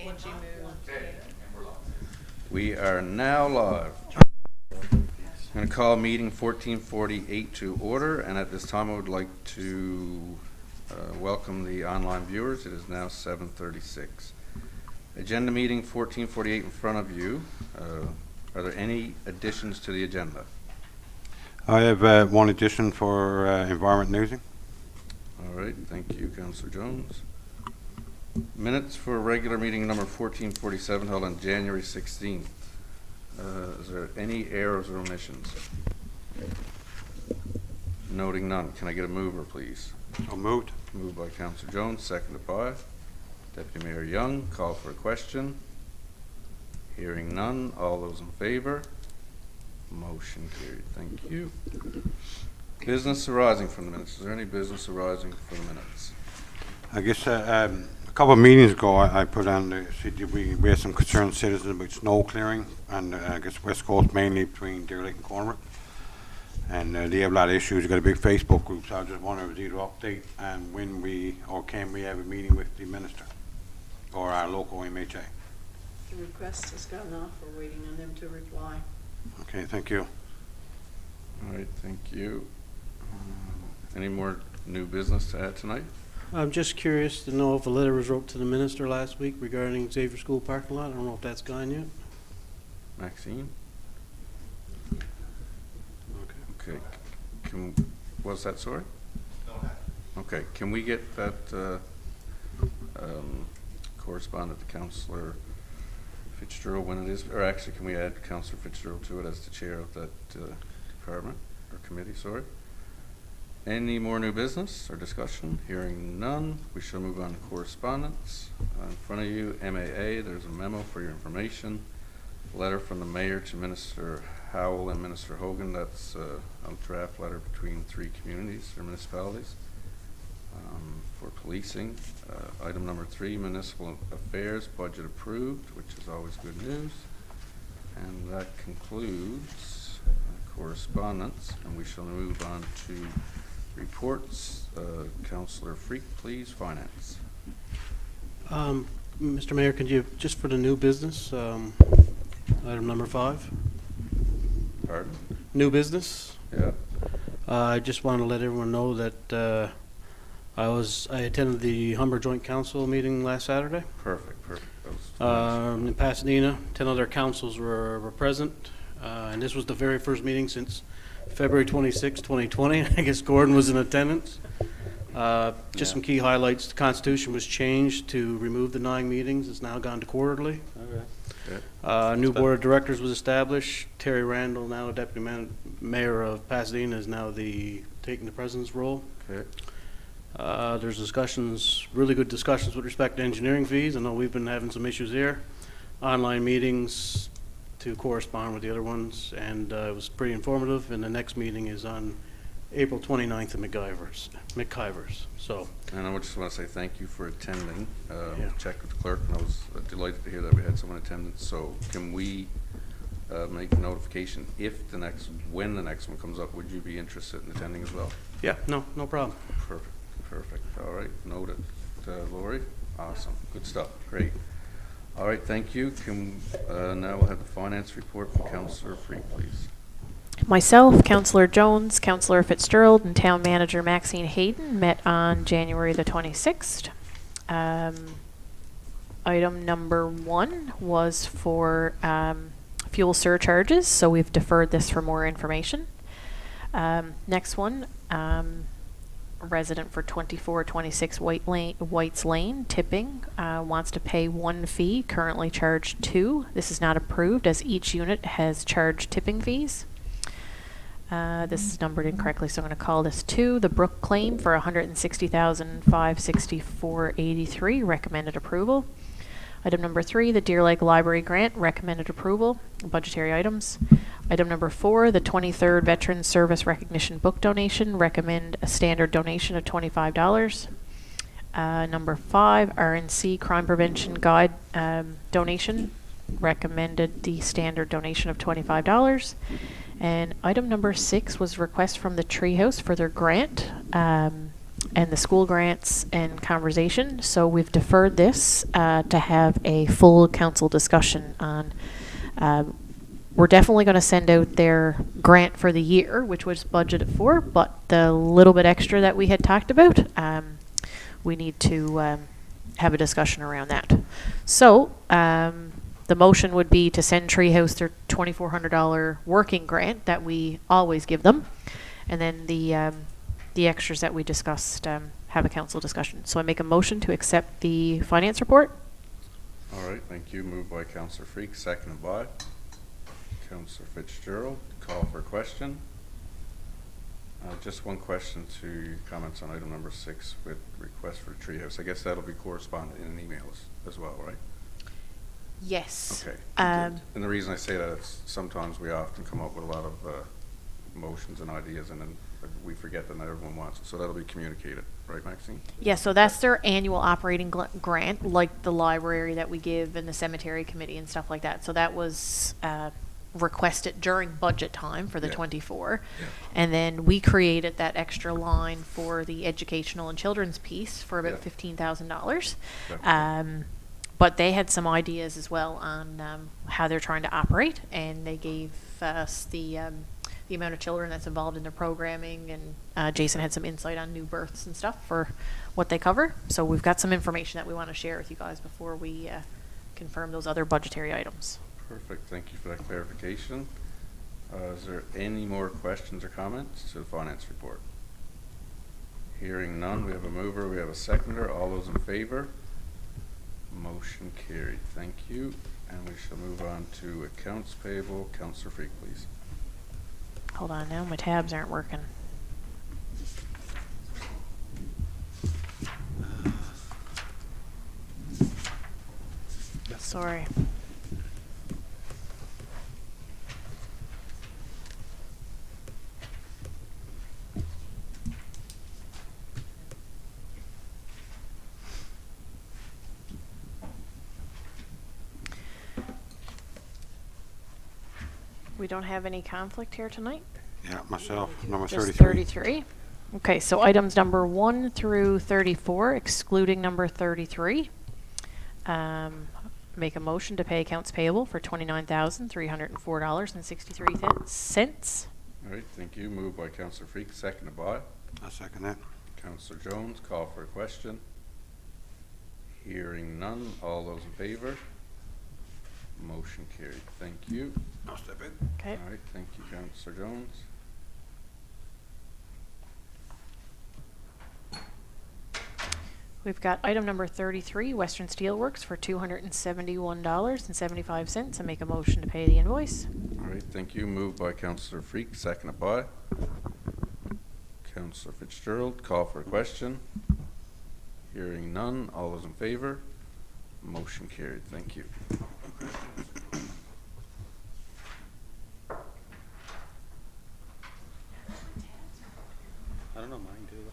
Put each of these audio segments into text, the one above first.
Angie moved. We are now live. I'm going to call meeting 1448 to order, and at this time I would like to welcome the online viewers. It is now 7:36. Agenda meeting 1448 in front of you. Are there any additions to the agenda? I have one addition for environment newsing. All right, thank you, Councillor Jones. Minutes for regular meeting number 1447 held on January 16th. Is there any errors or omissions? Noting none. Can I get a mover, please? So moved. Moved by Councillor Jones, seconded by Deputy Mayor Young. Call for a question. Hearing none. All those in favor? Motion carried. Thank you. Business arising from the minutes. Is there any business arising from the minutes? I guess a couple of meetings ago I put on the city, we had some concerned citizens about snow clearing, and I guess West Coast mainly between Deer Lake and Cormac. And they have a lot of issues. They've got a big Facebook group, so I just wonder if it's either update and when we, or can we have a meeting with the minister or our local MHA. The request has gone off. We're waiting on them to reply. Okay, thank you. All right, thank you. Any more new business to add tonight? I'm just curious to know if a letter was wrote to the minister last week regarding Xavier School parking lot. I don't know if that's gone yet. Maxine? Okay. Okay. Was that, sorry? Okay, can we get that correspondent to Councillor Fitzgerald when it is, or actually can we add Councillor Fitzgerald to it as the chair of that department or committee, sorry? Any more new business or discussion? Hearing none, we shall move on to correspondence. In front of you, MAA, there's a memo for your information. Letter from the mayor to Minister Howell and Minister Hogan. That's a draft letter between three communities or municipalities for policing. Item number 3, municipal affairs, budget approved, which is always good news. And that concludes correspondence, and we shall move on to reports. Councillor Freak, please, finance. Mr. Mayor, could you, just for the new business, item number 5? Pardon? New business. Yeah. I just want to let everyone know that I attended the Humber Joint Council meeting last Saturday. Perfect. That was In Pasadena. 10 other councils were present, and this was the very first meeting since February 26, 2020. I guess Gordon was in attendance. Some key highlights. The Constitution was changed to remove the 9 meetings. It's now gone to quarterly. Okay. New board of directors was established. Terry Randall, now deputy mayor of Pasadena, is now taking the president's role. Okay. There's discussions, really good discussions with respect to engineering fees. I know we've been having some issues here. Online meetings to correspond with the other ones, and it was pretty informative. And the next meeting is on April 29th at McIvers. So. And I just want to say thank you for attending. Yeah. Checked with the clerk, and I was delighted to hear that we had someone in attendance. So can we make a notification when the next one comes up? Would you be interested in attending as well? Yeah, no problem. Perfect. All right, noted. Lori? Awesome. Good stuff. Great. All right, thank you. Now we'll have the finance report from Councillor Freak, please. Myself, Councillor Jones, Councillor Fitzgerald, and Town Manager Maxine Hayden met on January the 26th. Item number 1 was for fuel surcharges, so we've deferred this for more information. Next one, resident for 2426 White's Lane, Tipping, wants to pay 1 fee, currently charged 2. This is not approved as each unit has charged tipping fees. This is numbered incorrectly, so I'm going to call this 2. The Brook claim for $160,564.83, recommended approval. Item number 3, the Deer Lake Library grant, recommended approval. Budgetary items. Item number 4, the 23rd Veterans Service Recognition Book donation, recommend a standard donation of $25. Number 5, RNC Crime Prevention Guide donation, recommended the standard donation of $25. And item number 6 was request from the Treehouse for their grant. and the school grants and conversation. So we've deferred this to have a full council discussion on. We're definitely going to send out their grant for the year, which was budgeted for, but the little bit extra that we had talked about, we need to have a discussion around that. So the motion would be to send Treehouse their $2,400 working grant that we always give them, and then the extras that we discussed, have a council discussion. So I make a motion to accept the finance report. All right, thank you. Moved by Councillor Freak, seconded by Councillor Fitzgerald. Call for a question. Just one question to comments on item number 6 with request for Treehouse. I guess that'll be corresponded in an email as well, right? Yes. Okay. And the reason I say that is sometimes we often come up with a lot of motions and ideas, and then we forget that not everyone wants it. So that'll be communicated, right, Maxine? Yeah, so that's their annual operating grant, like the library that we give and the cemetery committee and stuff like that. So that was requested during budget time for the 24. Yeah. And then we created that extra line for the educational and children's piece for about $15,000. Definitely. But they had some ideas as well on how they're trying to operate, and they gave us the amount of children that's involved in their programming, and Jason had some insight on new births and stuff for what they cover. So we've got some information that we want to share with you guys before we confirm those other budgetary items. Perfect. Thank you for that clarification. Is there any more questions or comments to the finance report? Hearing none, we have a mover, we have a seconder. All those in favor? Motion carried. Thank you. And we shall move on to accounts payable. Councillor Freak, please. Hold on now, my tabs aren't working. Sorry. We don't have any conflict here tonight? Yeah, myself, number Just 33. 33. Okay, so items number 1 through 34, excluding number 33. Make a motion to pay accounts payable for $29,304.63. All right, thank you. Moved by Councillor Freak, seconded by I'll second that. Councillor Jones. Call for a question. Hearing none. All those in favor? Motion carried. Thank you. I'll step in. Okay. All right, thank you, Councillor Jones. We've got item number 33, Western Steelworks for $271.75. I make a motion to pay the invoice. All right, thank you. Moved by Councillor Freak, seconded by Councillor Fitzgerald. Call for a question. Hearing none. All those in favor? Motion carried. Thank you. I don't know, mine too.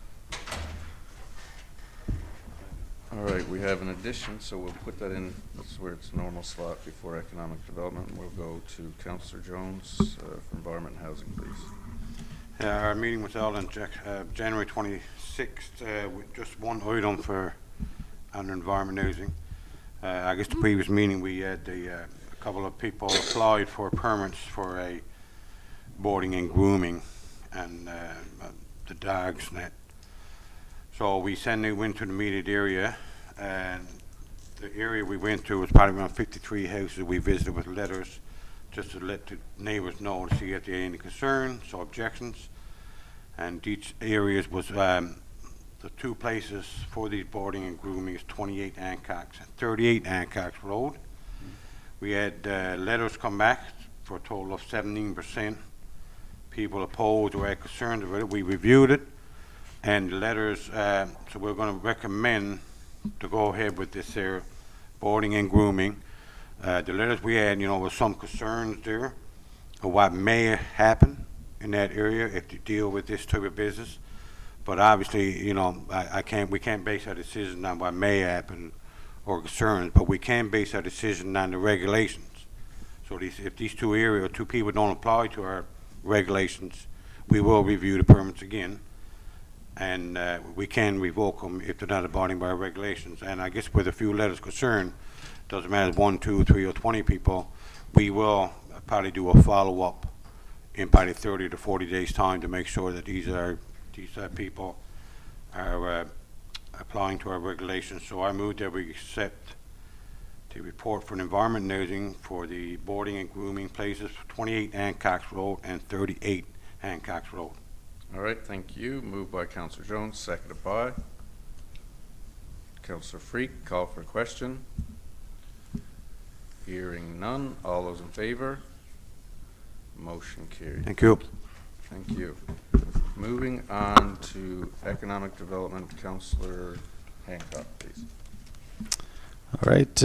All right, we have an addition, so we'll put that in. That's where it's normal slot before economic development. We'll go to Councillor Jones for environment and housing, please. Our meeting was held on January 26th with just one item for under environment housing. I guess the previous meeting we had a couple of people applied for permits for a boarding and grooming and the dogs and that. So we went to the immediate area, and the area we went to was probably around 53 houses. We visited with letters just to let the neighbors know to see if they had any concerns or objections. And each areas was the 2 places for these boarding and grooming is 28 Ancox and 38 Ancox Road. We had letters come back for a total of 17%. People opposed or had concerns about it. We reviewed it. And the letters, so we're going to recommend to go ahead with this here boarding and grooming. The letters we had, was some concerns there of what may happen in that area if you deal with this type of business. But obviously, we can't base our decision on what may happen or concerns, but we can base our decision on the regulations. So if these 2 areas or 2 people don't apply to our regulations, we will review the permits again. and we can revoke them if they're not abiding by our regulations. And I guess with a few letters concerned, doesn't matter if 1, 2, 3, or 20 people, we will probably do a follow-up in probably 30 to 40 days' time to make sure that these people are applying to our regulations. So I move that we accept the report for an environment and housing for the boarding and grooming places for 28 Hancock's Road and 38 Hancock's Road. All right, thank you. Moved by Councillor Jones, seconded by Councillor Freak. Call for a question. Hearing none. All those in favor? Motion carried. Thank you. Thank you. Moving on to economic development, Councillor Hancock, please. All right.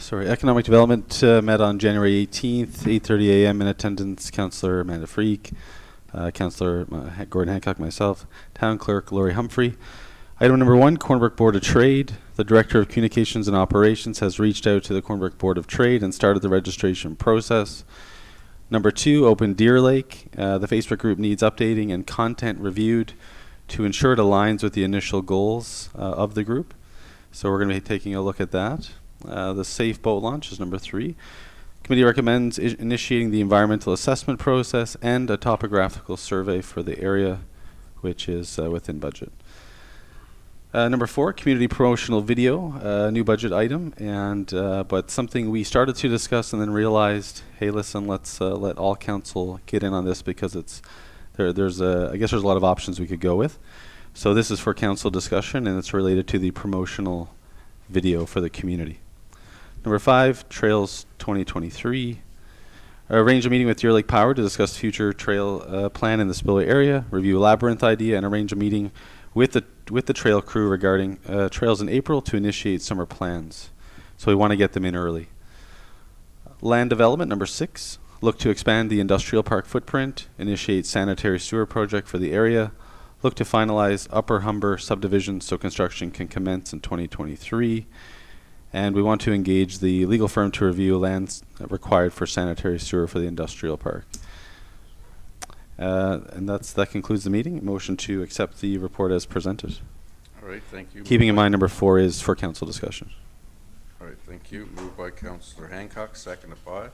Sorry. Economic Development met on January 18th, 8:30 a.m. in attendance. Councillor Amanda Freak, Councillor Gordon Hancock, myself, Town Clerk Laurie Humphrey. Item number 1, Cornbrook Board of Trade. The Director of Communications and Operations has reached out to the Cornbrook Board of Trade and started the registration process. Number 2, Open Deer Lake. The Facebook group needs updating and content reviewed to ensure it aligns with the initial goals of the group. So we're going to be taking a look at that. The Safe Boat Launch is number 3. Committee recommends initiating the environmental assessment process and a topographical survey for the area, which is within budget. Number 4, community promotional video, new budget item, and but something we started to discuss and then realized, hey, listen, let's let all council get in on this because it's I guess there's a lot of options we could go with. So this is for council discussion, and it's related to the promotional video for the community. Number 5, Trails 2023. Arrange a meeting with Deer Lake Power to discuss future trail plan in the spillway area, review labyrinth idea, and arrange a meeting with the trail crew regarding trails in April to initiate summer plans. So we want to get them in early. Land development, number 6. Look to expand the industrial park footprint, initiate sanitary sewer project for the area, look to finalize Upper Humber subdivision so construction can commence in 2023. And we want to engage the legal firm to review lands required for sanitary sewer for the industrial park. And that concludes the meeting. Motion to accept the report as presented. All right, thank you. Keeping in mind number 4 is for council discussion. All right, thank you. Moved by Councillor Hancock, seconded by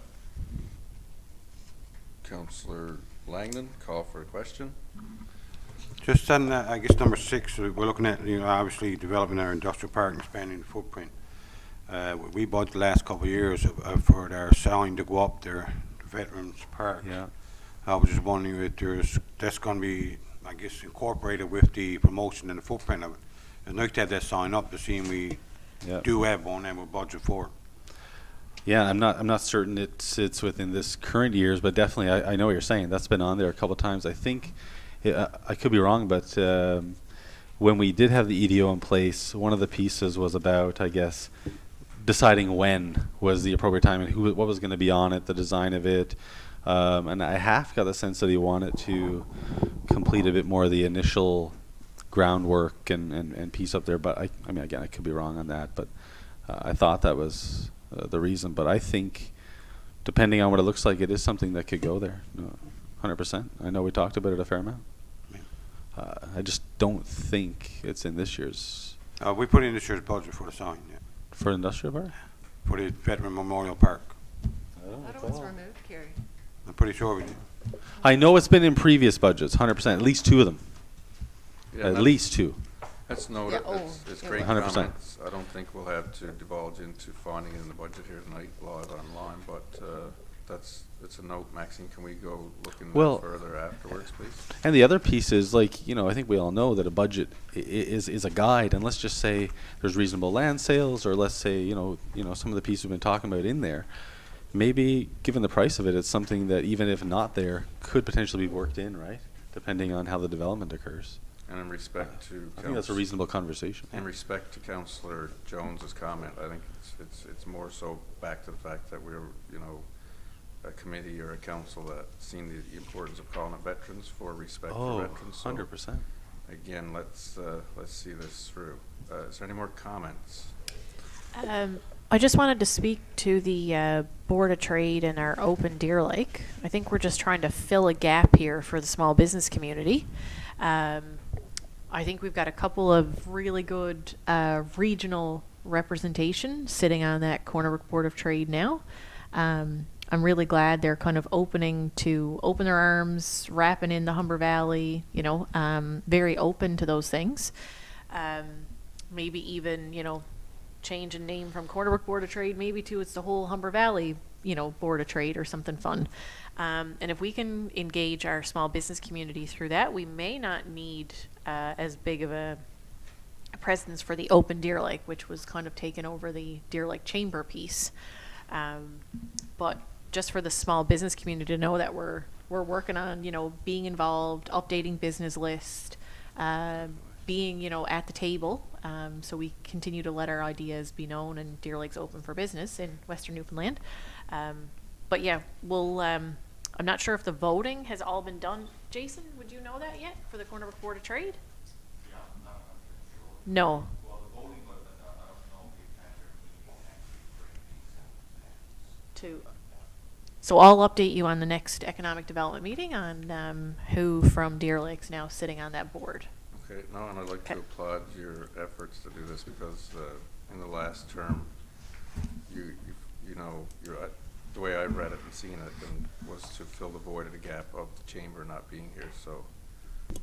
Councillor Langdon. Call for a question. Just on, I guess, number 6, we're looking at, obviously developing our industrial park and expanding the footprint. We bought the last couple of years for our sign to go up there, the Veterans Park. Yeah. I was just wondering if that's going to be, I guess, incorporated with the promotion and the footprint of it. I'd like to have that sign up to see if we do have one and we'll budget for it. Yeah, I'm not certain it sits within this current years, but definitely I know what you're saying. That's been on there a couple of times. I think I could be wrong, but when we did have the EDO in place, one of the pieces was about, I guess, deciding when was the appropriate time and what was going to be on it, the design of it. And I half got the sense that he wanted to complete a bit more of the initial groundwork and piece up there. But I mean, again, I could be wrong on that. But I thought that was the reason. But I think, depending on what it looks like, it is something that could go there. 100%. I know we talked about it a fair amount. I just don't think it's in this year's. We put in this year's budget for the sign, yeah. For industrial park? For the Veteran Memorial Park. That was removed, Carrie. I'm pretty sure we did. I know it's been in previous budgets, 100%. At least 2 of them. Yeah, At least 2. That's noted. Yeah, It's yeah, great 100%. comments. I don't think we'll have to divulge into finding it in the budget here tonight, live online, but it's a note. Maxine, can we go look into Well, that further afterwards, please? And the other piece is, like, I think we all know that a budget is a guide, and let's just say there's reasonable land sales, or let's say, some of the pieces we've been talking about in there. Maybe, given the price of it, it's something that, even if not there, could potentially be worked in, right? Depending on how the development occurs. And in respect to I think that's a reasonable conversation. In respect to Councillor Jones's comment, I think it's more so back to the fact that we're, a committee or a council that seen the importance of calling it veterans for respect for veterans. So 100%. again, let's see this through. Is there any more comments? I just wanted to speak to the Board of Trade and our Open Deer Lake. I think we're just trying to fill a gap here for the small business community. I think we've got a couple of really good regional representation sitting on that Corner Brook Board of Trade now. I'm really glad they're kind of open their arms, wrapping in the Humber Valley, very open to those things. Maybe even, change a name from Corner Brook Board of Trade maybe to it's the whole Humber Valley, Board of Trade or something fun. And if we can engage our small business community through that, we may not need as big of a presence for the Open Deer Lake, which was kind of taken over the Deer Lake Chamber piece. But just for the small business community to know that we're working on, being involved, updating business list, being, at the table. So we continue to let our ideas be known, and Deer Lake's open for business in Western Newfoundland. But yeah, we'll, I'm not sure if the voting has all been done. Jason, would you know that yet for the Corner Brook Board of Trade? Yeah, I'm not sure. No. Well, the voting was, I don't know if we've had their meeting actually. So I'll update you on the next economic development meeting on who from Deer Lake's now sitting on that board. Okay, no, and I'd like to Okay. applaud your efforts to do this because in the last term, the way I read it and seen it was to fill the void of the gap of the chamber not being here. So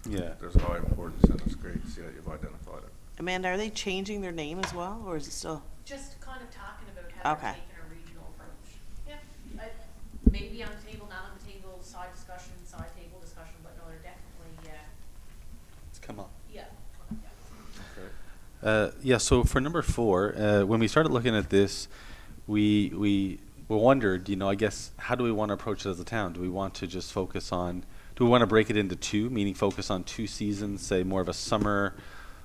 Yeah. there's a high importance, and it's great to see that you've identified it. Amanda, are they changing their name as well, or is it still? Just kind of talking about how Okay. they're taking a regional approach. Yeah, maybe on the table, not on the table, side table discussion, but no, they're definitely, It's come up. yeah. Okay. Yeah, so for number 4, when we started looking at this, we wondered, I guess, how do we want to approach it as a town? Do we want to just do we want to break it into 2, meaning focus on 2 seasons, say more of a summer,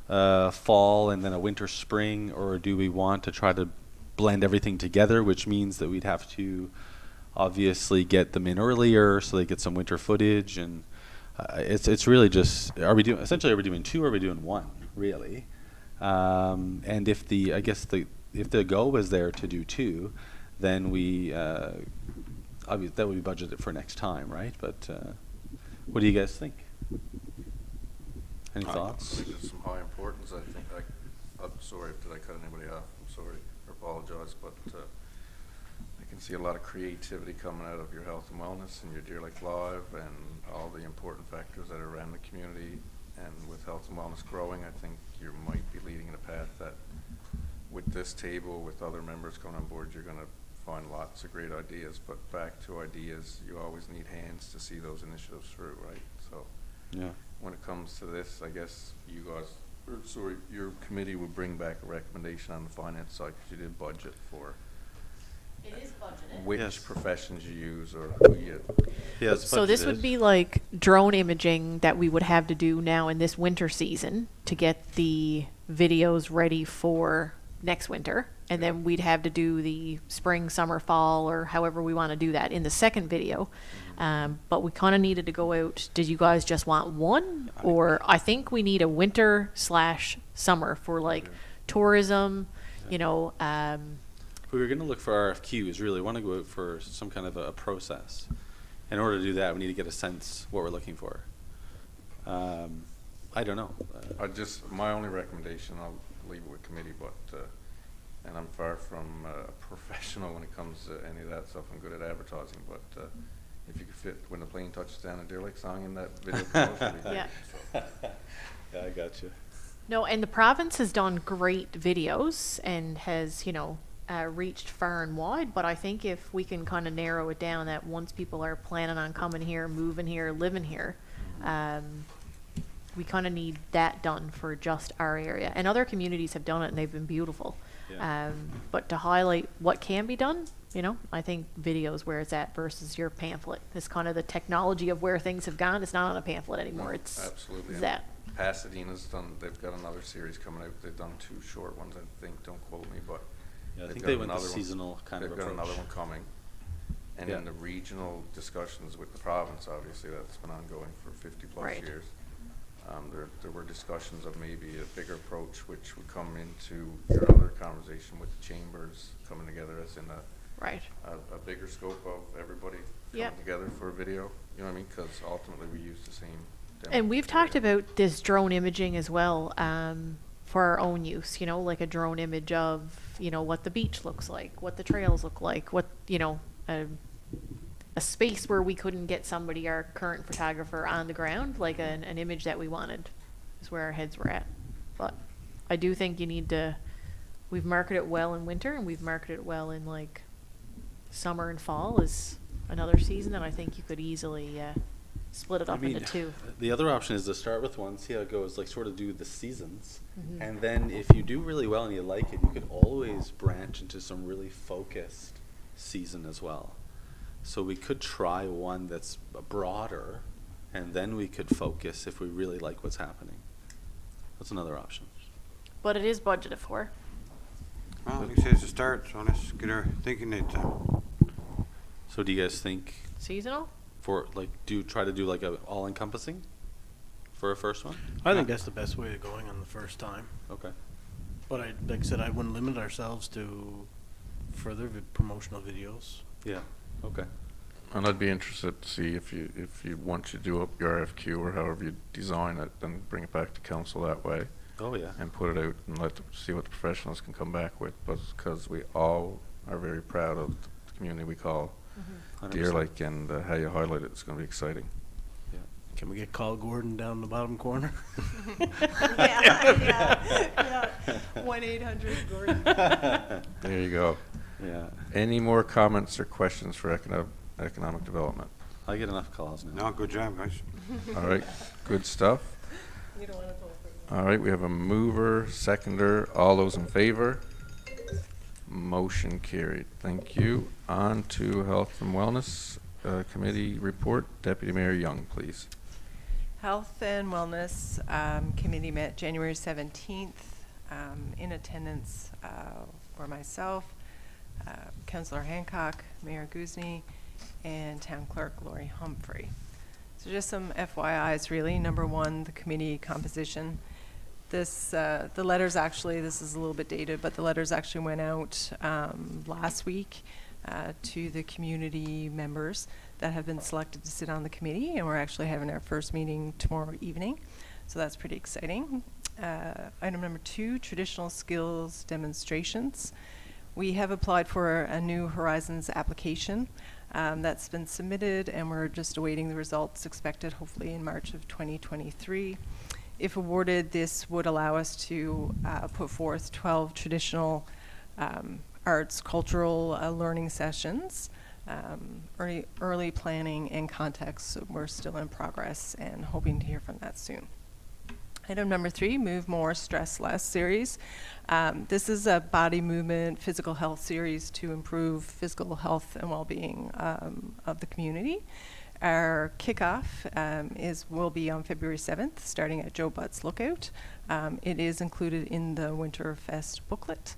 fall, and then a winter, spring, or do we want to try to blend everything together, which means that we'd have to obviously get them in earlier so they get some winter footage, and it's really just, are we doing 2 or are we doing 1, really? And if if the go was there to do 2, then we obviously that would be budgeted for next time, right? But what do you guys think? Any thoughts? There's some high importance, I think. I'm sorry if did I cut anybody off. I'm sorry or apologize, but I can see a lot of creativity coming out of your health and wellness and your Deer Lake Live and all the important factors that are around the community. And with health and wellness growing, I think you might be leading in a path that with this table, with other members coming on board, you're going to find lots of great ideas. But back to ideas, you always need hands to see those initiatives through, right? So Yeah. when it comes to this, I guess your committee would bring back a recommendation on the finance side because you did budget for It is budgeted. which Yes. professions you use or who you. Yeah. So this would be like drone imaging that we would have to do now in this winter season to get the videos ready for next winter. And then we'd have to do the spring, summer, fall, or however we want to do that in the second video. But we kind of needed to go out. Did you guys just want 1? Or I think we need a winter/summer for like tourism, If we were going to look for RFQs, really want to go out for some kind of a process. In order to do that, we need to get a sense what we're looking for. I don't know. My only recommendation, I'll leave it with committee, but, and I'm far from a professional when it comes to any of that stuff. I'm good at advertising, but if you could fit When the Plane Touches Down a Deer Lake song in that video promotion, it'd be great. Yeah. So, Yeah, I got you. No, and the province has done great videos and has, reached far and wide. But I think if we can kind of narrow it down that once people are planning on coming here, moving here, living here, we kind of need that done for just our area. And other communities have done it and they've been beautiful. Yeah. But to highlight what can be done, I think video is where it's at versus your pamphlet. It's kind of the technology of where things have gone. It's not on a pamphlet anymore. No, It's absolutely. that. Pasadena's they've got another series coming out. They've done 2 short ones, I think. Don't quote me, but Yeah, I think got they went the another one. seasonal kind of They've got approach. another one coming. And Yeah. in the regional discussions with the province, obviously, that's been ongoing for 50-plus Right. years. There were discussions of maybe a bigger approach, which would come into your other conversation with the chambers coming together as in Right. a bigger scope of everybody coming Yep. together for a video. You know what I mean? Because ultimately, we use the same And we've talked about this drone imaging as well, for our own use, you know, like a drone image of, you know, what the beach looks like, what the trails look like, what, you know, a space where we couldn't get somebody, our current photographer, on the ground, like an image that we wanted, is where our heads were at. But I do think you need to, we've marketed it well in winter, and we've marketed it well in like summer and fall is another season, and I think you could easily split it up into two. The other option is to start with one, see how it goes, like sort of do the seasons. Mhm. And then if you do really well and you like it, you could always branch into some really focused season as well. So we could try one that's broader, and then we could focus if we really like what's happening. That's another option. But it is budgeted for. Well, like I say, it's a start, so let's get her thinking it. So do you guys think Seasonal? for like try to do like a all encompassing for a first one? I think that's the best way of going on the first time. Okay. But like I said, I wouldn't limit ourselves to further promotional videos. Yeah. Okay. And I'd be interested to see if you once you do up your RFQ or however you design it, then bring it back to council that way Oh yeah. and put it out and see what the professionals can come back with. But because we all are very proud of the community we call 100%. Deer Lake, and how you highlight it, it's going to be exciting. Yeah. Can we get Carl Gordon down in the bottom corner? Yeah. 1-800 Gordon. There you go. Yeah. Any more comments or questions for economic development? I get enough calls now. No, good job, guys. All right, good stuff. You don't want to vote for All right, we have a mover, seconder. All those in favor? Motion carried. Thank you. On to Health and Wellness Committee report. Deputy Mayor Young, please. Health and Wellness Committee met January 17th. In attendance were myself, Councillor Hancock, Mayor Guzny, and Town Clerk Lori Humphrey. So just some FYIs really. Number one, the committee composition. This, the letters actually, this is a little bit dated, but the letters actually went out last week to the community members that have been selected to sit on the committee, and we're actually having our first meeting tomorrow evening. So that's pretty exciting. Item number two, traditional skills demonstrations. We have applied for a new Horizons application that's been submitted, and we're just awaiting the results expected hopefully in March of 2023. If awarded, this would allow us to put forth 12 traditional arts, cultural learning sessions. Early planning and context, we're still in progress and hoping to hear from that soon. Item number three, Move More, Stress Less series. This is a body movement, physical health series to improve physical health and well-being of the community. Our kickoff will be on February 7th, starting at Joe Butt's Lookout. It is included in the Winterfest booklet.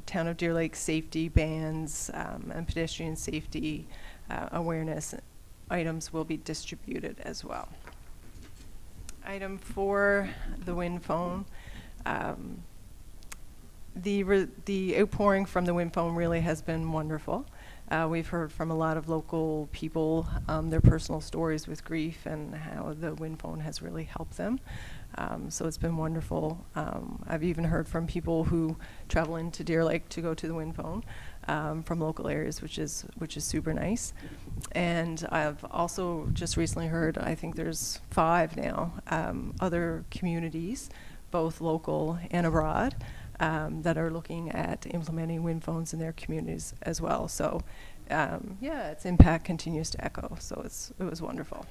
Town of Deer Lake safety bans and pedestrian safety awareness items will be distributed as well. Item 4, the wind phone. The outpouring from the wind phone really has been wonderful. We've heard from a lot of local people their personal stories with grief and how the wind phone has really helped them. So it's been wonderful. I've even heard from people who travel into Deer Lake to go to the wind phone from local areas, which is super nice. And I've also just recently heard, I think there's 5 now, other communities, both local and abroad, that are looking at implementing wind phones in their communities as well. So yeah, its impact continues to echo, so it was wonderful.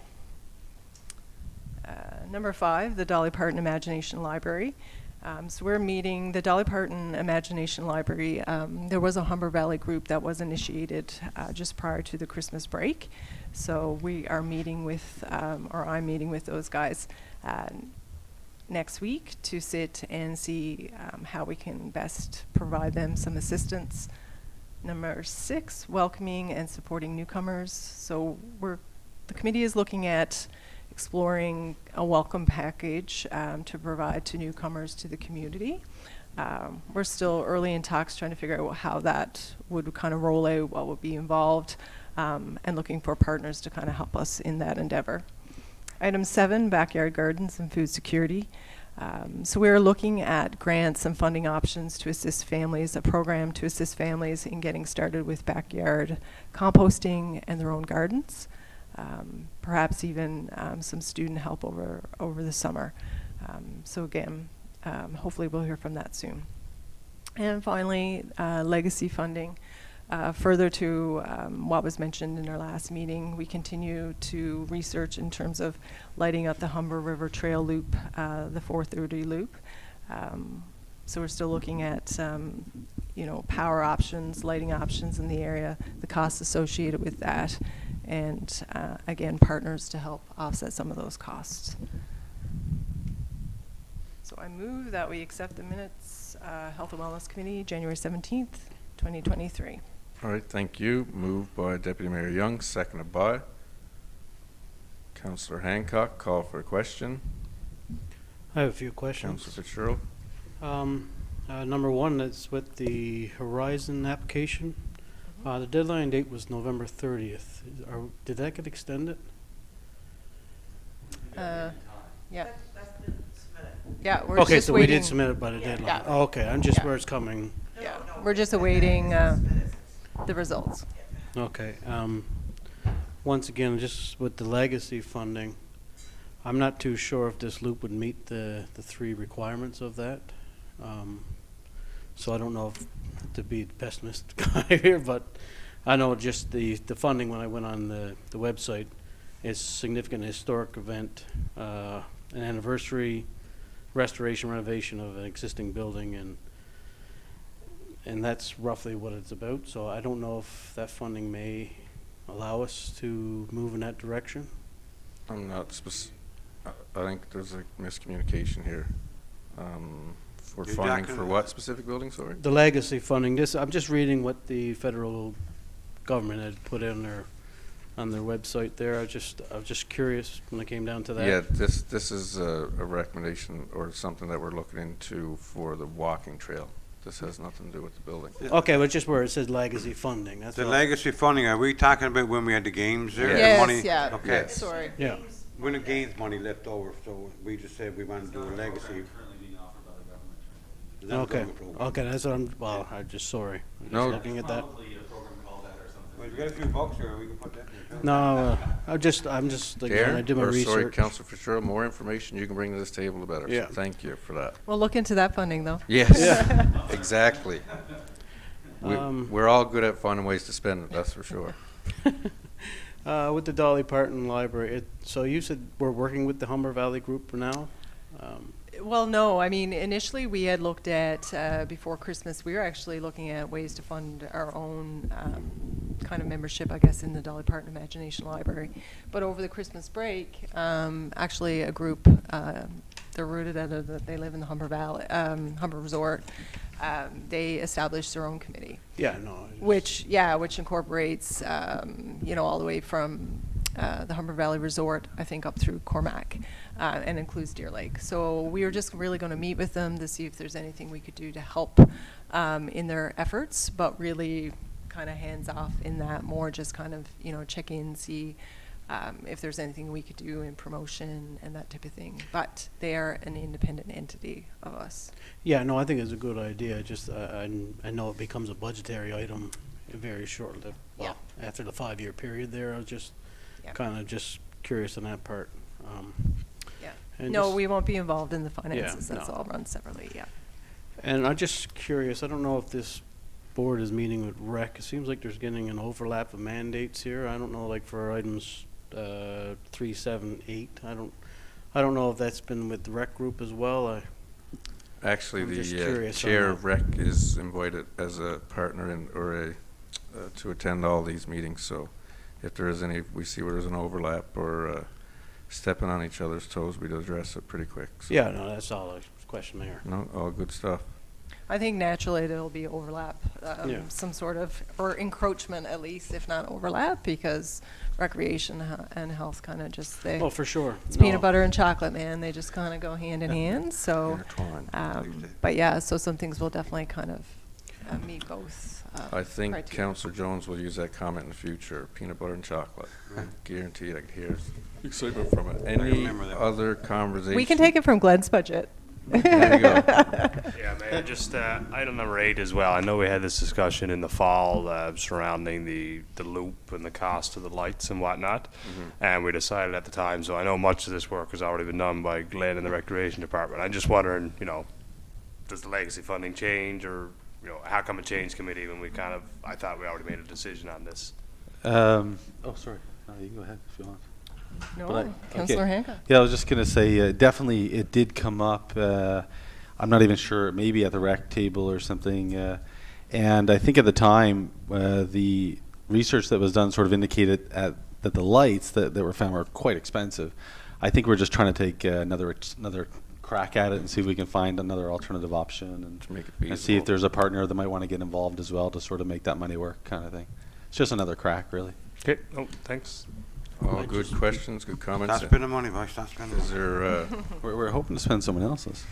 Number 5, the Dolly Parton Imagination Library. So we're meeting the Dolly Parton Imagination Library. There was a Humber Valley group that was initiated just prior to the Christmas break. So we are meeting with, or I'm meeting with those guys next week to sit and see how we can best provide them some assistance. Number 6, welcoming and supporting newcomers. So the committee is looking at exploring a welcome package to provide to newcomers to the community. We're still early in talks trying to figure out how that would kind of roll out, what would be involved, and looking for partners to kind of help us in that endeavor. Item 7, backyard gardens and food security. So we're looking at grants and funding options to assist families, a program to assist families in getting started with backyard composting and their own gardens. Perhaps even some student help over the summer. So again, hopefully we'll hear from that soon. And finally, legacy funding. Further to what was mentioned in our last meeting, we continue to research in terms of lighting up the Humber River Trail Loop, the 430 loop. So we're still looking at, power options, lighting options in the area, the costs associated with that, and again, partners to help offset some of those costs. So I move that we accept the minutes, Health and Wellness Committee, January 17th, 2023. All right, thank you. Moved by Deputy Mayor Young, seconded by Councillor Hancock. Call for a question. I have a few questions. Councillor Fitzgerald. Number one, that's with the Horizon application. The deadline date was November 30th. Did that get extended? Yeah. That's been submitted. Yeah, we're Okay, just so waiting. we did submit it by the deadline. Yeah. Oh, okay, I'm just Yeah. where it's coming. Yeah, we're just awaiting the results. Okay. Once again, just with the legacy funding, I'm not too sure if this loop would meet the 3 requirements of that. So I don't know if to be the pessimist guy here, but I know just the funding when I went on the website is significant historic event, an anniversary, restoration, renovation of an existing building, and that's roughly what it's about. So I don't know if that funding may allow us to move in that direction. I'm not I think there's a miscommunication here. For You're funding talking for what specific building, sorry? The legacy funding, I'm just reading what the federal government had put in on their website there. I was just curious when it came down to that. Yeah, this is a recommendation or something that we're looking into for the walking trail. This has nothing to do with the building. Okay, but just where it says legacy funding, that's The all. legacy funding, are we talking about when we had the games there? The Yes, money? yeah. Okay. Yes. Sorry. Yeah. When the games money left over, so we just said we wanted to do a legacy. Is that a Okay, government program? okay, that's what I'm just sorry. I'm just No. looking at that. Well, we got a few bucks here, we can put that in. too. No, I'm just, again, I did my Or sorry, research. Councillor Fitzgerald, more information you can bring to this table, the better. Yeah. So thank you for that. We'll look into that funding, though. Yes, exactly. Um, We're all good at finding ways to spend it, that's for sure. With the Dolly Parton Library, so you said we're working with the Humber Valley Group for now? Well, no, I mean, initially we had looked at, before Christmas, we were actually looking at ways to fund our own kind of membership, I guess, in the Dolly Parton Imagination Library. But over the Christmas break, actually a group, they're rooted out of, they live in the Humber Valley, Humber Resort, they established their own committee. Yeah, no. I just- Which incorporates, all the way from the Humber Valley Resort, I think, up through Cormac, and includes Deer Lake. So we were just really going to meet with them to see if there's anything we could do to help in their efforts, but really kind of hands off in that, more just kind of, check in, see if there's anything we could do in promotion and that type of thing. But they are an independent entity of us. Yeah, no, I think it's a good idea. Just, I know it becomes a budgetary item very shortly. Well, after the 5-year period there, I was just Yeah. kind of just curious on that part. Yeah. And No, just- we won't be involved in the finances. That's no. all run separately, yeah. And I'm just curious, I don't know if this board is meeting with rec. It seems like there's getting an overlap of mandates here. I don't know, like for items 3, 7, 8. I don't know if that's been with the rec group as well. Actually, I'm just the curious on chair that. of rec is invited as a partner to attend all these meetings. So if there is we see where there's an overlap or stepping on each other's toes, we'd address it pretty quick. So, Yeah, no, that's all a question there. no, all good stuff. I think naturally there'll be overlap, Yeah. some sort of, or encroachment at least, if not overlap, because recreation and health kind of just, Oh, for sure. it's No. peanut butter and chocolate, man. They just kind of go hand in hand. So, Intertwined. but yeah, so some things will definitely kind of meet both I think criteria. Councillor Jones will use that comment in the future, peanut butter and chocolate. I guarantee I could hear excitement from it. Any remember that. other conversation? We can take it from Glenn's budget. There you go. Yeah, Mayor, just item number 8 as well. I know we had this discussion in the fall surrounding the loop and the cost of the lights and whatnot, and we decided at the time, so I know much of this work has already been done by Glenn and the Recreation Department. I'm just wondering, does the legacy funding change, or, how come it changed committee when I thought we already made a decision on this? Oh, sorry. No, you can go ahead if you want. No, But Councillor okay. Hancock. Yeah, I was just going to say, definitely it did come up. I'm not even sure, maybe at the rec table or something. And I think at the time, the research that was done sort of indicated that the lights that were found were quite expensive. I think we're just trying to take another crack at it and see if we can find another alternative option and, To make it and see if feasible. there's a partner that might want to get involved as well to sort of make that money work, kind of thing. It's just another crack, really. Okay, thanks. All good questions, good comments. That's been the money, boys, that's been the Is money. there, We're hoping to spend someone else's.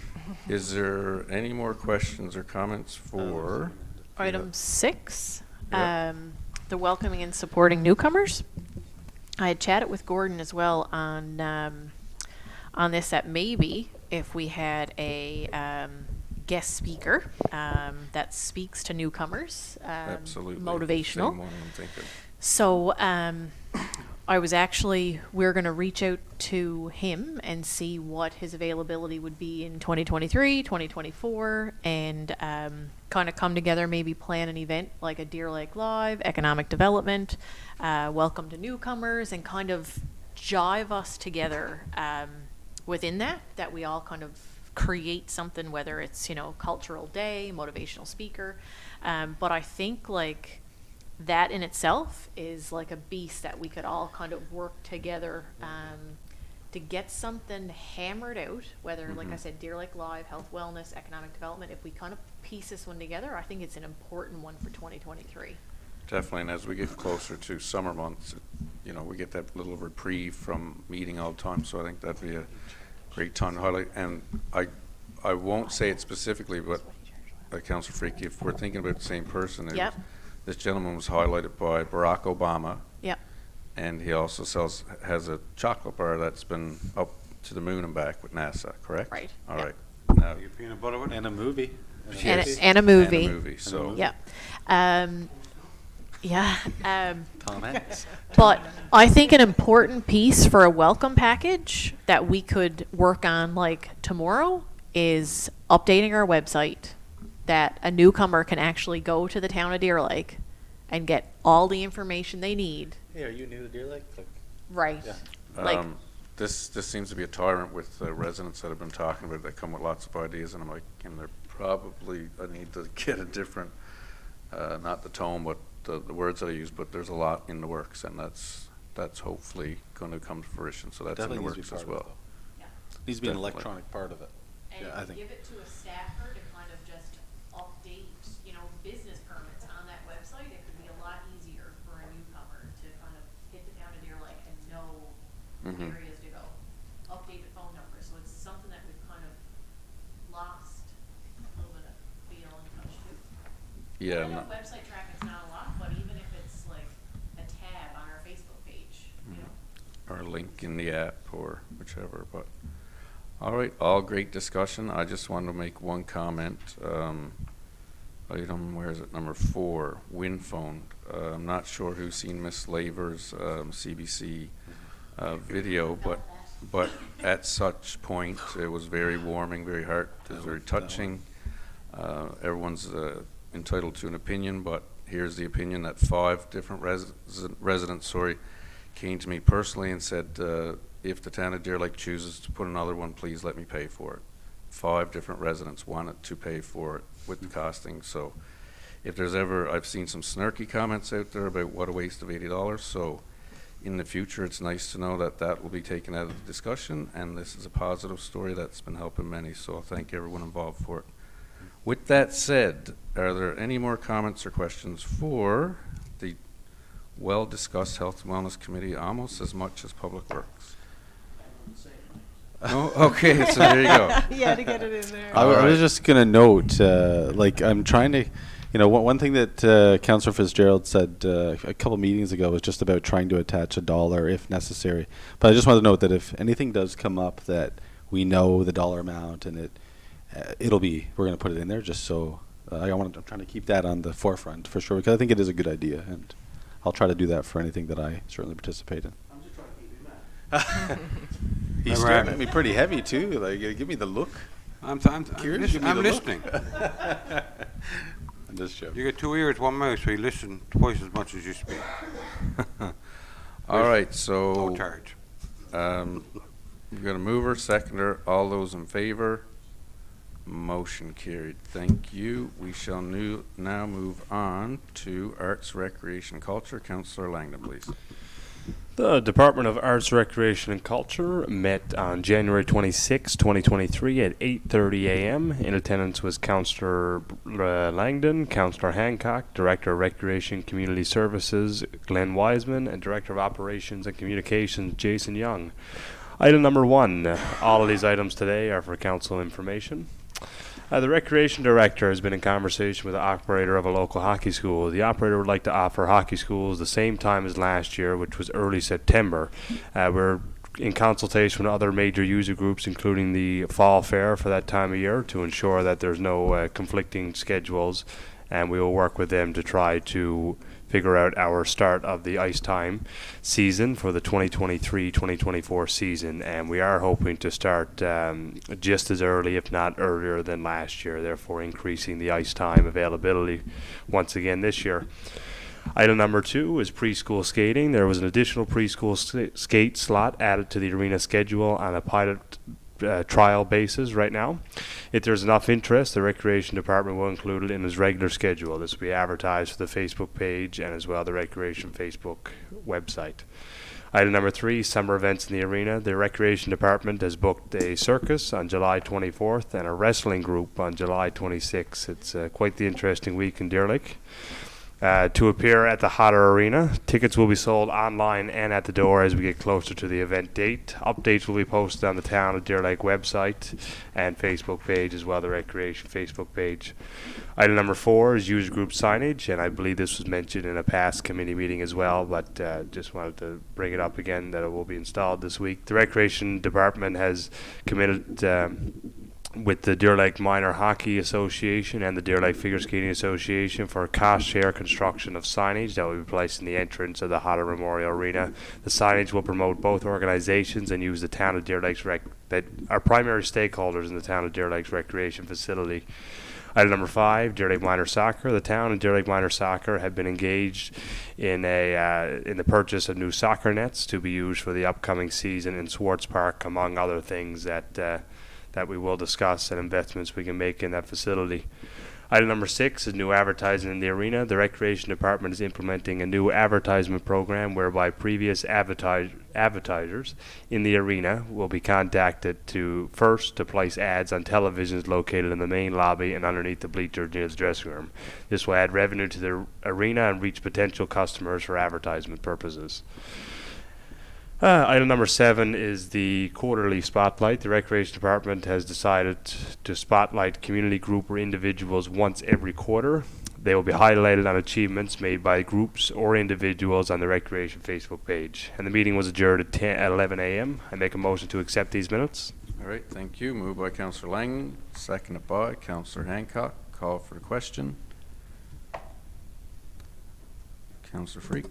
is there any more questions or comments for? Item 6, Yeah. the welcoming and supporting newcomers. I had chatted with Gordon as well on this, that maybe if we had a guest speaker that speaks to newcomers, Absolutely. motivational. Same one I'm thinking. So we're going to reach out to him and see what his availability would be in 2023, 2024, and kind of come together, maybe plan an event like a Deer Lake Live, economic development, welcome to newcomers, and kind of jive us together within that we all kind of create something, whether it's, cultural day, motivational speaker. But I think that in itself is like a beast that we could all kind of work together to get something hammered out, whether, like I said, Deer Lake Live, health, wellness, economic development. If we kind of piece this one together, I think it's an important one for 2023. Definitely, and as we get closer to summer months, we get that little reprieve from meeting all the time, so I think that'd be a great time to highlight. And I won't say it specifically, but Councillor Freaky, if we're thinking about the same person, Yep. This gentleman was highlighted by Barack Obama, Yep. and he also has a chocolate bar that's been up to the moon and back with NASA, correct? Right, All yep. right. Now, You peanut butter with it? And a movie. Yes. And a movie. And a movie, so. Yeah. Yeah. Tom Hanks. But I think an important piece for a welcome package that we could work on tomorrow is updating our website, that a newcomer can actually go to the town of Deer Lake and get all the information they need. Hey, are you new to Deer Lake? Right. Yeah. This seems to be a tyrant with residents that have been talking about it, that come with lots of ideas, and I'm like, they're probably, I need to get a different, not the tone, but the words that I use, but there's a lot in the works, and that's hopefully going to come to fruition, so that's in the Definitely needs to be works as part of well. it, though. Needs to be an Definitely. electronic part of it. And Yeah, I think. give it to a staffer to kind of just update, business permits on that website. It could be a lot easier for a newcomer to kind of hit the town of Deer Lake and know Mhm. areas to go. Update the phone number, so it's something that we've kind of lost a little bit of feel and touch to. Yeah. I know no- website traffic's not a lot, but even if it's like a tab on our Facebook page, or a link in the app or whichever, but all right, all great discussion. I just wanted to make one comment. Item, where is it, number 4, wind phone. I'm not sure who's seen Miss Laver's CBC video, but at such point it was very warming, very heart, it was very touching. Everyone's entitled to an opinion, but here's the opinion that 5 different residents came to me personally and said, if the town of Deer Lake chooses to put another one, please let me pay for it. 5 different residents wanted to pay for it with the costing. So if there's ever, I've seen some snarky comments out there about what a waste of $80. So in the future, it's nice to know that will be taken out of the discussion, and this is a positive story that's been helping many. So I'll thank everyone involved for it. With that said, are there any more comments or questions for the well-discussed Health and Wellness Committee, almost as much as Public Works? Oh, okay, so there you go. You had to get it in there. I All was right. just gonna note, I'm trying to You know, one thing that Councillor Fitzgerald said a couple meetings ago was just about trying to attach $1 if necessary. But I just want to note that if anything does come up that we know the dollar amount and we're going to put it in there just so I'm trying to keep that on the forefront for sure, because I think it is a good idea, and I'll try to do that for anything that I certainly participate in. I'm just trying to keep you mad. He's staring at me pretty heavy too. Like, give me the look. I'm Curious? Give me the look. listening. I'm just joking. You get 2 ears, 1 mouth, so you listen twice as much as you speak. All right, No so charge. we've got a mover, seconder. All those in favor? Motion carried. Thank you. We shall now move on to Arts, Recreation, Culture. Councillor Langdon, please. The Department of Arts, Recreation and Culture met on January 26, 2023 at 8:30 a.m. In attendance was Councillor Langdon, Councillor Hancock, Director of Recreation Community Services Glenn Wiseman, and Director of Operations and Communications Jason Young. Item number 1. All of these items today are for council information. The Recreation Director has been in conversation with the operator of a local hockey school. The operator would like to offer hockey schools the same time as last year, which was early September. We're in consultation with other major user groups, including the Fall Fair for that time of year, to ensure that there's no conflicting schedules, and we will work with them to try to figure out our start of the ice time season for the 2023-2024 season, and we are hoping to start just as early, if not earlier than last year, therefore increasing the ice time availability once again this year. Item number 2 is preschool skating. There was an additional preschool skate slot added to the arena schedule on a pilot trial basis right now. If there's enough interest, the Recreation Department will include it in its regular schedule. This will be advertised for the Facebook page and as well the Recreation Facebook website. Item number 3, summer events in the arena. The Recreation Department has booked a circus on July 24th and a wrestling group on July 26th. It's quite the interesting week in Deer Lake. To appear at the Hodder Arena, tickets will be sold online and at the door as we get closer to the event date. Updates will be posted on the Town of Deer Lake website and Facebook page, as well as the Recreation Facebook page. Item number 4 is user group signage, and I believe this was mentioned in a past committee meeting as well, but just wanted to bring it up again that it will be installed this week. The Recreation Department has committed with the Deer Lake Minor Hockey Association and the Deer Lake Figure Skating Association for a cost share construction of signage that will be placed in the entrance of the Hodder Memorial Arena. The signage will promote both organizations and use the Town of Deer Lake's that are primary stakeholders in the Town of Deer Lake's recreation facility. Item number 5, Deer Lake Minor Soccer. The Town and Deer Lake Minor Soccer have been engaged in the purchase of new soccer nets to be used for the upcoming season in Swartz Park, among other things that we will discuss and investments we can make in that facility. Item number 6 is new advertising in the arena. The Recreation Department is implementing a new advertisement program whereby previous advertisers in the arena will be contacted to place ads on televisions located in the main lobby and underneath the bleachers near the dressing room. This will add revenue to the arena and reach potential customers for advertisement purposes. Item number 7 is the quarterly spotlight. The Recreation Department has decided to spotlight community group or individuals once every quarter. They will be highlighted on achievements made by groups or individuals on the Recreation Facebook page. And the meeting was adjourned at 11 a.m. I make a motion to accept these minutes. All right, thank you. Moved by Councillor Langdon, seconded by Councillor Hancock. Call for the question. Councillor Freak.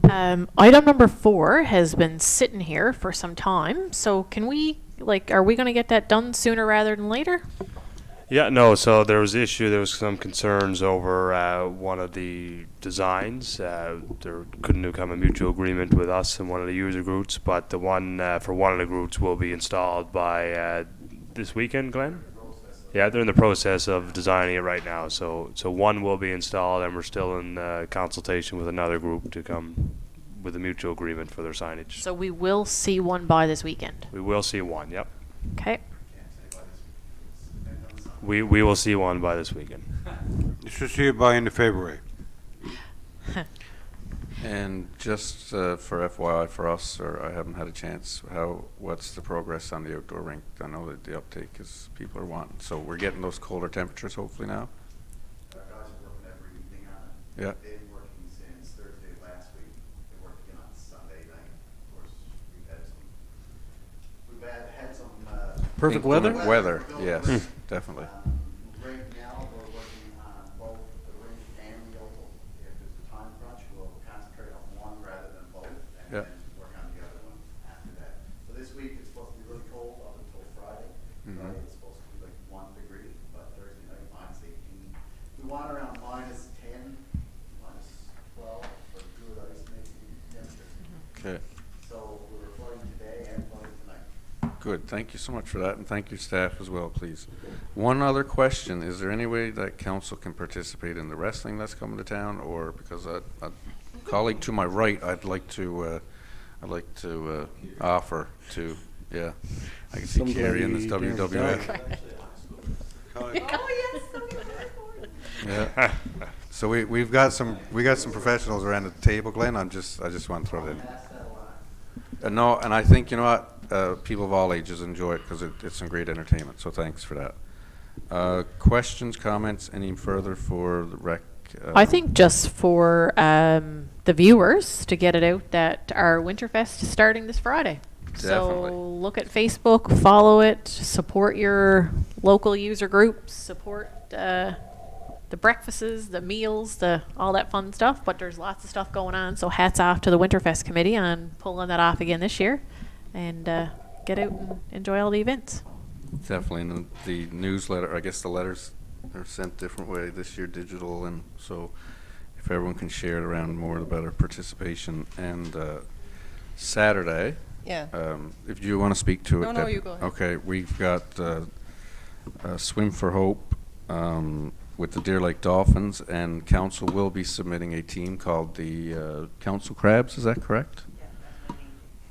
Item number 4 has been sitting here for some time, so can we, are we going to get that done sooner rather than later? Yeah, no, so there was some concerns over one of the designs. There couldn't come a mutual agreement with us and one of the user groups, but the one for one of the groups will be installed by this weekend, Glenn? Yeah, they're in the process of designing it right now. So one will be installed, and we're still in consultation with another group to come with a mutual agreement for their signage. So we will see one by this weekend. We will see one, yep. Okay. We will see one by this weekend. You should see it by end of February. And just for FYI for us, or I haven't had a chance, what's the progress on the outdoor rink? I know that the uptake is people are wanting. So we're getting those colder temperatures hopefully now? Guys are working Yeah. They've been working since Thursday of last week. They worked again on Sunday night. Of course, we've had some. Perfect Inclement weather? Weather, yes, definitely. Right now, we're working on both the rink and the oval. If there's a time crunch, we'll concentrate on one rather than both, and Yeah. then work on the other one after that. So this week, it's supposed to be really cold up until Friday. Mhm. Friday, it's supposed to be like 1 degree, but Thursday night, -18. We want around -10, -12 for good ice making temperatures. Okay. So we were flooding today and flooding tonight. Good, thank you so much for that, and thank you staff as well, please. One other question, is there any way that council can participate in the wrestling that's coming to town, or because a colleague to my right, I'd like to offer to, yeah. I can see Carrie in this Somebody WWF. Oh, yes, something Yeah. So we got some professionals around the table, Glenn, I just want to throw it in. No, and I think, you know what, people of all ages enjoy it because it's some great entertainment, so thanks for that. Questions, comments, any further for the rec? I think just for the viewers to get it out that our Winterfest is starting this Friday. Definitely. So look at Facebook, follow it, support your local user groups, support the breakfasts, the meals, all that fun stuff. But there's lots of stuff going on. So hats off to the Winterfest committee on pulling that off again this year, and get out and enjoy all the events. Definitely, and the newsletter, I guess the letters are sent different way this year, digital, and so if everyone can share it around more, the better participation. And Saturday, Yeah. if you want to speak to it. No, you go ahead. Okay, we've got Swim for Hope with the Deer Lake Dolphins, and council will be submitting a team called the Council Crabs, is that correct?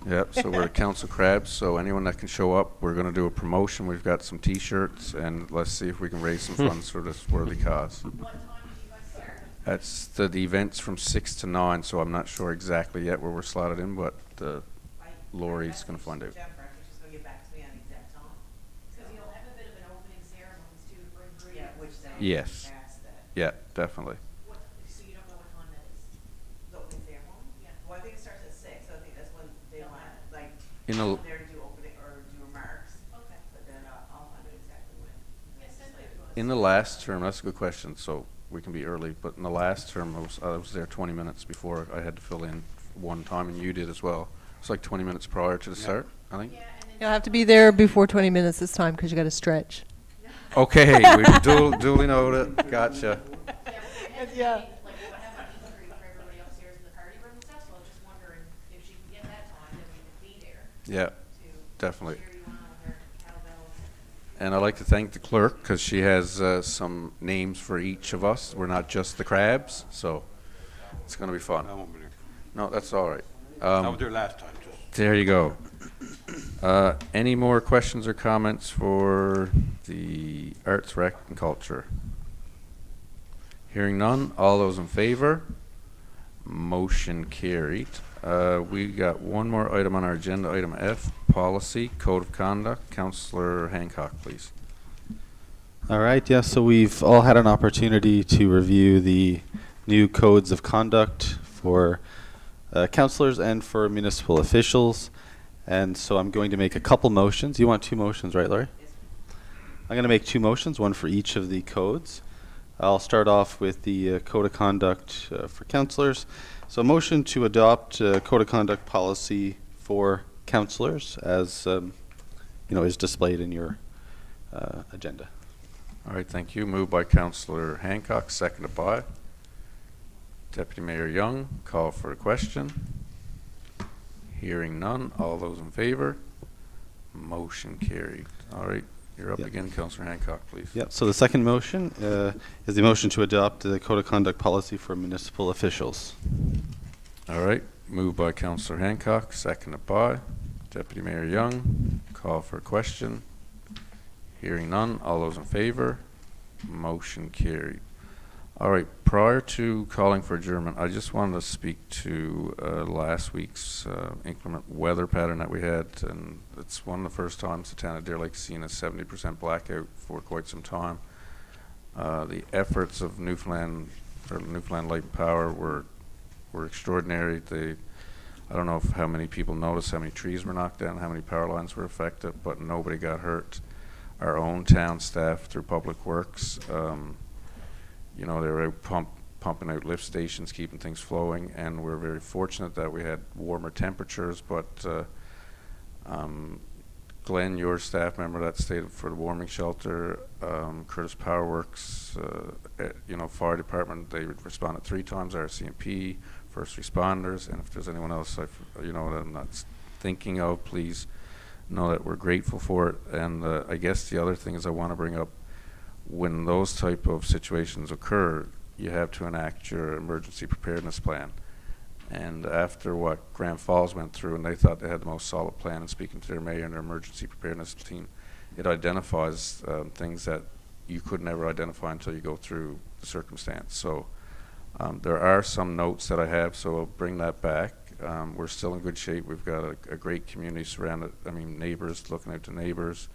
Yep, so we're at Council Crabs, so anyone that can show up, we're going to do a promotion. We've got some T-shirts, and let's see if we can raise some funds for this worthy cause. What time do you guys start? That's the event's from 6 to 9, so I'm not sure exactly yet where we're slotted in, but Lori's going to find out. Jennifer, I think she's gonna get back to me on the exact time. Because you'll have a bit of an opening ceremonies too, to bring Yeah, greetings. which then. Yes. Past that. Yeah, definitely. What, so you don't know what time that is? The opening ceremony? Yeah. Well, I think it starts at 6, so I think that's when they They'll want, have it. like, In a- there to do opening, or do remarks, Okay. but then I'll find out exactly when. Yeah, send it to us. In the last term, that's a good question, so we can be early, but in the last term, I was there 20 minutes before I had to fill in one time, and you did as well. It's like 20 minutes prior to the start, I think. Yeah, and then. You'll have to be there before 20 minutes this time because you got to stretch. Okay, we duly noted, gotcha. Yeah. Like what happened in Greek for everybody upstairs in the party room and stuff. So I was just wondering if she can get that time, then we could be there Yeah, to definitely. cheer you on with her cowbells. And I'd like to thank the clerk, because she has some names for each of us. We're not just the crabs, so it's going to be fun. I won't be there. No, that's all right. I was there last time, just. There you go. Any more questions or comments for the Arts, Rec, and Culture? Hearing none, all those in favor? Motion carried. We got one more item on our agenda, item F, Policy, Code of Conduct. Councillor Hancock, please. All right, yeah, so we've all had an opportunity to review the new codes of conduct for councillors and for municipal officials. And so I'm going to make a couple motions. You want two motions, right, Laurie? I'm going to make two motions, one for each of the codes. I'll start off with the code of conduct for councillors. So a motion to adopt code of conduct policy for councillors as is displayed in your agenda. All right, thank you. Moved by Councillor Hancock, seconded by Deputy Mayor Young. Call for a question. Hearing none. All those in favor? Motion carried. All right, you're up Yep. again, Councillor Hancock, please. Yep, so the second motion is the motion to adopt the code of conduct policy for municipal officials. All right, moved by Councillor Hancock, seconded by Deputy Mayor Young. Call for a question. Hearing none. All those in favor? Motion carried. All right, prior to calling for adjournment, I just wanted to speak to last week's inclement weather pattern that we had, and it's one of the first times the town of Deer Lake's seen a 70% blackout for quite some time. The efforts of Newfoundland or Newfoundland Light and Power were extraordinary. I don't know how many people noticed how many trees were knocked down, how many power lines were affected, but nobody got hurt. Our own town staff through Public Works, you know, they were out pumping out lift stations, keeping things flowing, and we're very fortunate that we had warmer temperatures, but Glenn, your staff member that stayed for the warming shelter, Curtis Power Works, you know, fire department, they responded 3 times, RCMP, first responders, and if there's anyone else you know, that I'm not thinking of, please know that we're grateful for it. And I guess the other thing is I want to bring up, when those type of situations occur, you have to enact your emergency preparedness plan. And after what Grand Falls went through, and they thought they had the most solid plan, and speaking to their mayor and their emergency preparedness team, it identifies things that you could never identify until you go through the circumstance. So there are some notes that I have, so I'll bring that back. We're still in good shape. We've got a great community surrounded, I mean, neighbors, looking out to neighbors.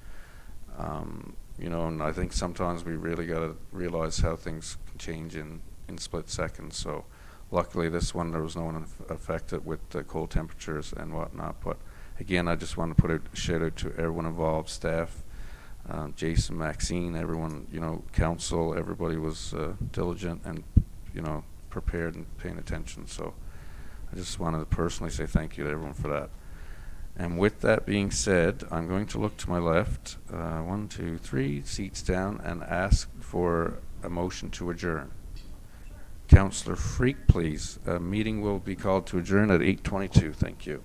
You know, and I think sometimes we really got to realize how things can change in split seconds. So luckily this one, there was no one affected with the cold temperatures and whatnot. But again, I just want to put a shout out to everyone involved, staff, Jason, Maxine, everyone, you know, council, everybody was diligent and, you know, prepared and paying attention. So I just wanted to personally say thank you to everyone for that. And with that being said, I'm going to look to my left, 1, 2, 3 seats down, and ask for a motion to adjourn. Councillor Freak, please. A meeting will be called to adjourn at 8:22. Thank you.